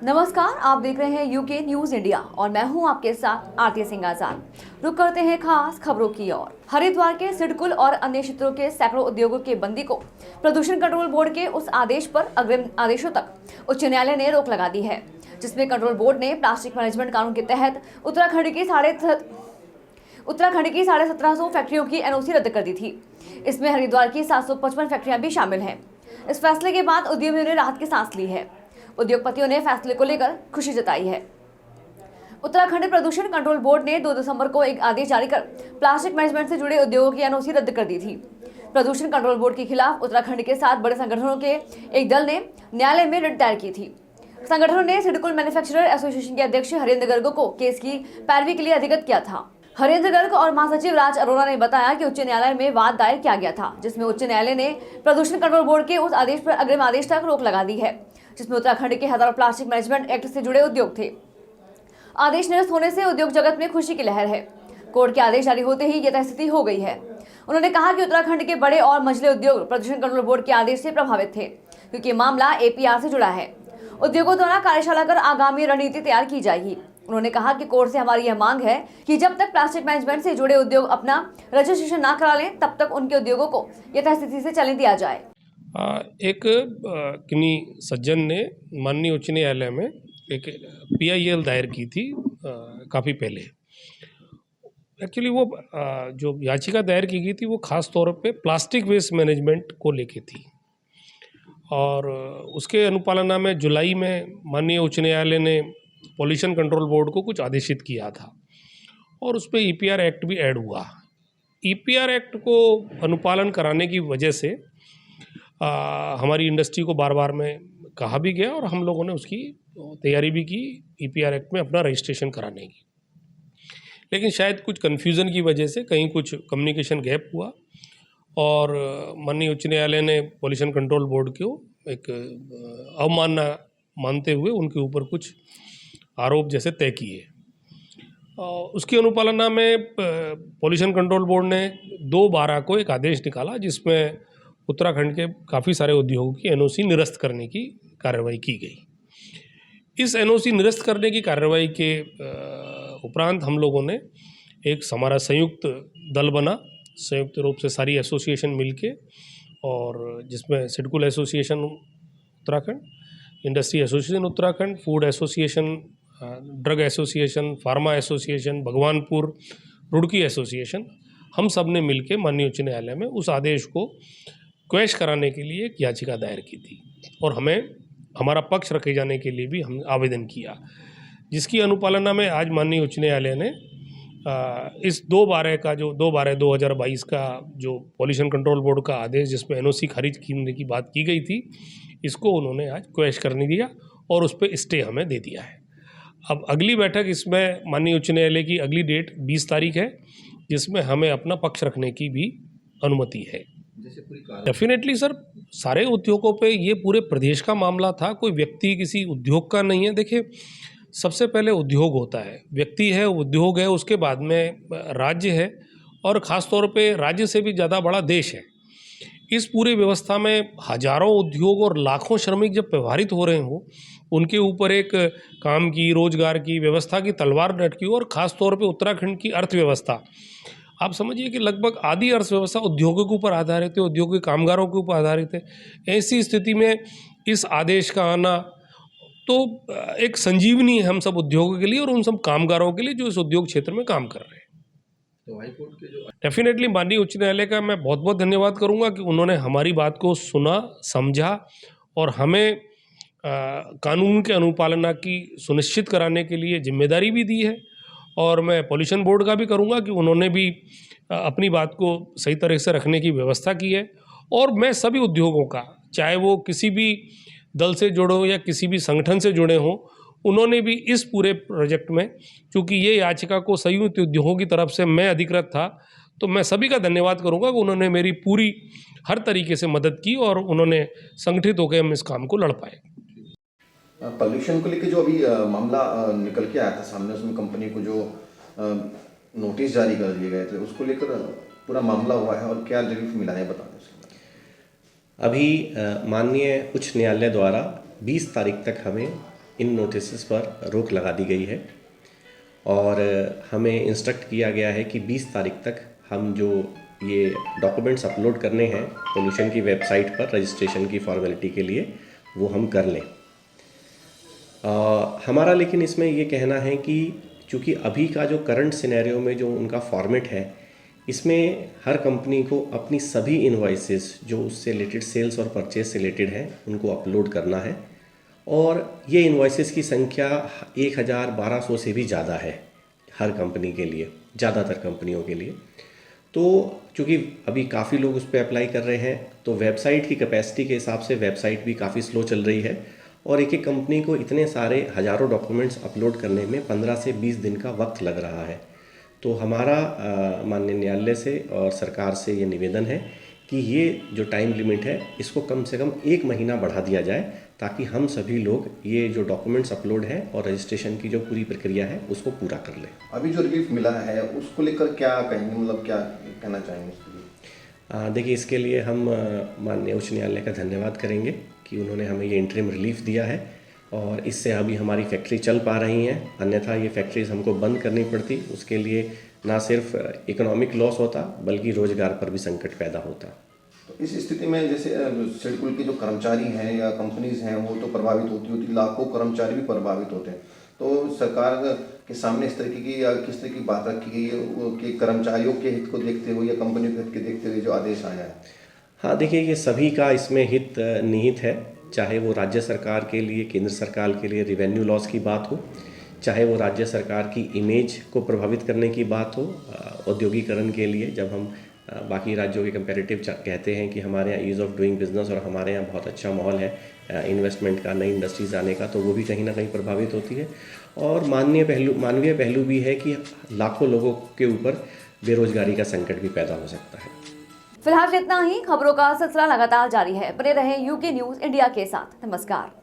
नमस्कार, आप देख रहे हैं यूके न्यूज इंडिया और मैं हूं आपके साथ आरती सिंह आजाद। रुक करते हैं खास खबरों की ओर। हरिद्वार के सिडकुल और अन्य क्षेत्रों के सैकड़ों उद्योगों के बंदी को प्रदूषण कंट्रोल बोर्ड के उस आदेश पर अग्रिम आदेशों तक उच्च न्यायालय ने रोक लगा दी है, जिसमें कंट्रोल बोर्ड ने प्लास्टिक मैनेजमेंट कानून के तहत उत्तराखंड की 1750 फैक्ट्रियों की एनओसी रद्द कर दी थी। इसमें हरिद्वार की 755 फैक्ट्रियां भी शामिल हैं। इस फैसले के बाद उद्यमियों ने राहत की सांस ली है। उद्योगपतियों ने फैसले को लेकर खुशी जताई है। उत्तराखंड प्रदूषण कंट्रोल बोर्ड ने 2 दिसंबर को एक आदेश जारी कर प्लास्टिक मैनेजमेंट से जुड़े उद्योगों की एनओसी रद्द कर दी थी। प्रदूषण कंट्रोल बोर्ड के खिलाफ उत्तराखंड के 7 बड़े संगठनों के एक दल ने न्यायालय में रिट दायर की थी। संगठनों ने सिडकुल मैन्युफैक्चरर एसोसिएशन के अध्यक्ष हरेंद्र गर्ग को केस की पैरवी के लिए अधिगत किया था। हरेंद्र गर्ग और महासचिव राज अरोड़ा ने बताया कि उच्च न्यायालय में वाद दायर किया गया था, जिसमें उच्च न्यायालय ने प्रदूषण कंट्रोल बोर्ड के उस आदेश पर अग्रिम आदेश तक रोक लगा दी है, जिसमें उत्तराखंड के हजारों प्लास्टिक मैनेजमेंट एक्ट से जुड़े उद्योग थे। आदेश निरस्त होने से उद्योग जगत में खुशी की लहर है। कोर्ट के आदेश जारी होते ही यह स्थिति हो गई है। उन्होंने कहा कि उत्तराखंड के बड़े और मझले उद्योग प्रदूषण कंट्रोल बोर्ड के आदेश से प्रभावित थे, क्योंकि मामला एपीआर से जुड़ा है। उद्योगों द्वारा कार्यशाला कर आगामी रणनीति तैयार की जाएगी। उन्होंने कहा कि कोर्ट से हमारी यह मांग है कि जब तक प्लास्टिक मैनेजमेंट से जुड़े उद्योग अपना रजिस्ट्रेशन ना करा लें, तब तक उनके उद्योगों को यथास्थिति से चलने दिया जाए। एक किन्हीं सज्जन ने माननीय उच्च न्यायालय में एक पीआईएल दायर की थी काफ़ी पहले। एक्चुअली वो जो याचिका दायर की गई थी वो ख़ास तौर पे प्लास्टिक वेस्ट मैनेजमेंट को लेके थी, और उसके अनुपालना में जुलाई में माननीय उच्च न्यायालय ने पॉल्यूशन कंट्रोल बोर्ड को कुछ आदेशित किया था, और उस पर ईपीआर एक्ट भी ऐड हुआ। ईपीआर एक्ट को अनुपालन कराने की वजह से हमारी इंडस्ट्री को बार बार में कहा भी गया, और हम लोगों ने उसकी तैयारी भी की ईपीआर एक्ट में अपना रजिस्ट्रेशन कराने की। लेकिन शायद कुछ कन्फ्यूज़न की वजह से कहीं कुछ कम्युनिकेशन गैप हुआ, और माननीय उच्च न्यायालय ने पॉल्यूशन कंट्रोल बोर्ड को एक अवमानना मानते हुए उनके ऊपर कुछ आरोप जैसे तय किए। उसकी अनुपालना में पॉल्यूशन कंट्रोल बोर्ड ने 2/12 को एक आदेश निकाला, जिसमें उत्तराखंड के काफ़ी सारे उद्योगों की एनओसी निरस्त करने की कार्रवाई की गई। इस एनओसी निरस्त करने की कार्रवाई के उपरांत हम लोगों ने हमारा संयुक्त दल बना, संयुक्त रूप से सारी एसोसिएशन मिलके, और जिसमें SIDCUL association Uttarakhand, industry association Uttarakhand, food association, drug association, pharma association, Bhagwanpur, Roorkee association, हम सब ने मिलके माननीय उच्च न्यायालय में उस आदेश को क्वैश कराने के लिए एक याचिका दायर की थी, और हमें हमारा पक्ष रखे जाने के लिए भी हम आवेदन किया, जिसकी अनुपालना में आज माननीय उच्च न्यायालय ने इस 2/12/2022 का जो पॉल्यूशन कंट्रोल बोर्ड का आदेश जिसमें एनओसी खारिज करने की बात की गई थी, इसको उन्होंने आज क्वैश करने दिया और उस पर स्टे हमें दे दिया है। अब अगली बैठक इसमें माननीय उच्च न्यायालय की अगली डेट 20 तारीख है, जिसमें हमें अपना पक्ष रखने की भी अनुमति है। डेफिनेटली सर, सारे उद्योगों पे ये पूरे प्रदेश का मामला था, कोई व्यक्ति किसी उद्योग का नहीं है। देखिए, सबसे पहले उद्योग होता है, व्यक्ति है, उद्योग है, उसके बाद में राज्य है, और ख़ास तौर पे राज्य से भी ज़्यादा बड़ा देश है। इस पूरी व्यवस्था में हजारों उद्योग और लाखों श्रमिक जब प्रभावित हो रहे हों, उनके ऊपर एक काम की, रोजगार की व्यवस्था की तलवार लटकी हो, और ख़ास तौर पे उत्तराखंड की अर्थव्यवस्था, आप समझिए कि लगभग आधी अर्थव्यवस्था उद्योगों के ऊपर आधारित है, उद्योग के कामगारों के ऊपर आधारित है। ऐसी स्थिति में इस आदेश का आना तो एक संजीवनी है हम सब उद्योगों के लिए और उन सब कामगारों के लिए जो इस उद्योग क्षेत्र में काम कर रहे हैं। तो हाईकोर्ट के जो डेफिनेटली माननीय उच्च न्यायालय का मैं बहुत बहुत धन्यवाद करूंगा कि उन्होंने हमारी बात को सुना, समझा, और हमें कानून के अनुपालना की सुनिश्चित कराने के लिए जिम्मेदारी भी दी है। और मैं पॉल्यूशन बोर्ड का भी करूंगा कि उन्होंने भी अपनी बात को सही तरह से रखने की व्यवस्था की है। और मैं सभी उद्योगों का, चाहे वो किसी भी दल से जुड़े हो या किसी भी संगठन से जुड़े हों, उन्होंने भी इस पूरे प्रोजेक्ट में, चूँकि ये याचिका को संयुक्त उद्योगों की तरफ से मैं अधिकृत था, तो मैं सभी का धन्यवाद करूंगा कि उन्होंने मेरी पूरी हर तरीके से मदद की और उन्होंने संगठित होकर हम इस काम को लड़ पाए। पॉल्यूशन को लेकर जो अभी मामला निकल के आया था सामने, उसमें कंपनी को जो नोटिस जारी कर दिए गए थे, उसको लेकर पूरा मामला हुआ है और क्या रिलीफ मिला है, बता दें। अभी माननीय उच्च न्यायालय द्वारा 20 तारीख तक हमें इन नोटिस पर रोक लगा दी गई है और हमें इंस्ट्रक्ट किया गया है कि 20 तारीख तक हम जो ये डॉक्यूमेंट्स अपलोड करने हैं पोल्यूशन की वेबसाइट पर रजिस्ट्रेशन की फॉर्मेलिटी के लिए वो हम कर लें। हमारा लेकिन इसमें ये कहना है कि चूँकि अभी का जो करंट सिनेरियो में जो उनका फॉर्मेट है, इसमें हर कंपनी को अपनी सभी इनवॉइसेस जो उससे रिलेटेड सेल्स और परचेज से रिलेटेड हैं उनको अपलोड करना है और ये इनवॉइसेस की संख्या 1200 से भी ज़्यादा है हर कंपनी के लिए, ज़्यादातर कंपनियों के लिए। तो चूँकि अभी काफ़ी लोग उस पर अप्लाई कर रहे हैं तो वेबसाइट की कैपेसिटी के हिसाब से वेबसाइट भी काफ़ी स्लो चल रही है और एक एक कंपनी को इतने सारे हज़ारों डॉक्यूमेंट्स अपलोड करने में 15 से 20 दिन का वक्त लग रहा है। तो हमारा माननीय न्यायालय से और सरकार से ये निवेदन है कि ये जो टाइम लिमिट है इसको कम से कम 1 महीना बढ़ा दिया जाए ताकि हम सभी लोग ये जो डॉक्यूमेंट्स अपलोड हैं और रजिस्ट्रेशन की जो पूरी प्रक्रिया है उसको पूरा कर लें। अभी जो रिलीफ मिला है उसको लेकर क्या कहेंगे, मतलब क्या कहना चाहेंगे उसके लिए? देखिए, इसके लिए हम माननीय उच्च न्यायालय का धन्यवाद करेंगे कि उन्होंने हमें ये इंटरिम रिलीफ दिया है और इससे अभी हमारी फैक्ट्री चल पा रही हैं, अन्यथा ये फैक्ट्रीज हमको बंद करनी पड़ती। उसके लिए ना सिर्फ इकोनॉमिक लॉस होता बल्कि रोज़गार पर भी संकट पैदा होता। तो इस स्थिति में जैसे शेडकुल के जो कर्मचारी हैं या कंपनीज हैं वो तो प्रभावित होती, लाखों कर्मचारी भी प्रभावित होते हैं, तो सरकार के सामने इस तरीके की या किस तरह की बात रखी गई है कि कर्मचारियों के हित को देखते हुए या कंपनी के हित के देखते हुए जो आदेश आया है? हाँ, देखिए, ये सभी का इसमें हित निहित है, चाहे वो राज्य सरकार के लिए, केंद्र सरकार के लिए रेवेन्यू लॉस की बात हो, चाहे वो राज्य सरकार की इमेज को प्रभावित करने की बात हो औद्योगिकरण के लिए। जब हम बाकी राज्यों के कंपैरेटिव कहते हैं कि हमारे यहाँ ईज़ ऑफ डूइंग बिजनेस और हमारे यहाँ बहुत अच्छा माहौल है इन्वेस्टमेंट का, नई इंडस्ट्रीज़ आने का, तो वो भी कहीं ना कहीं प्रभावित होती है। और मानवीय पहलू भी है कि लाखों लोगों के ऊपर बेरोजगारी का संकट भी पैदा हो सकता है। फिलहाल इतना ही। खबरों का सिलसिला लगातार जारी है। बने रहें यूके न्यूज़ इंडिया के साथ। नमस्कार।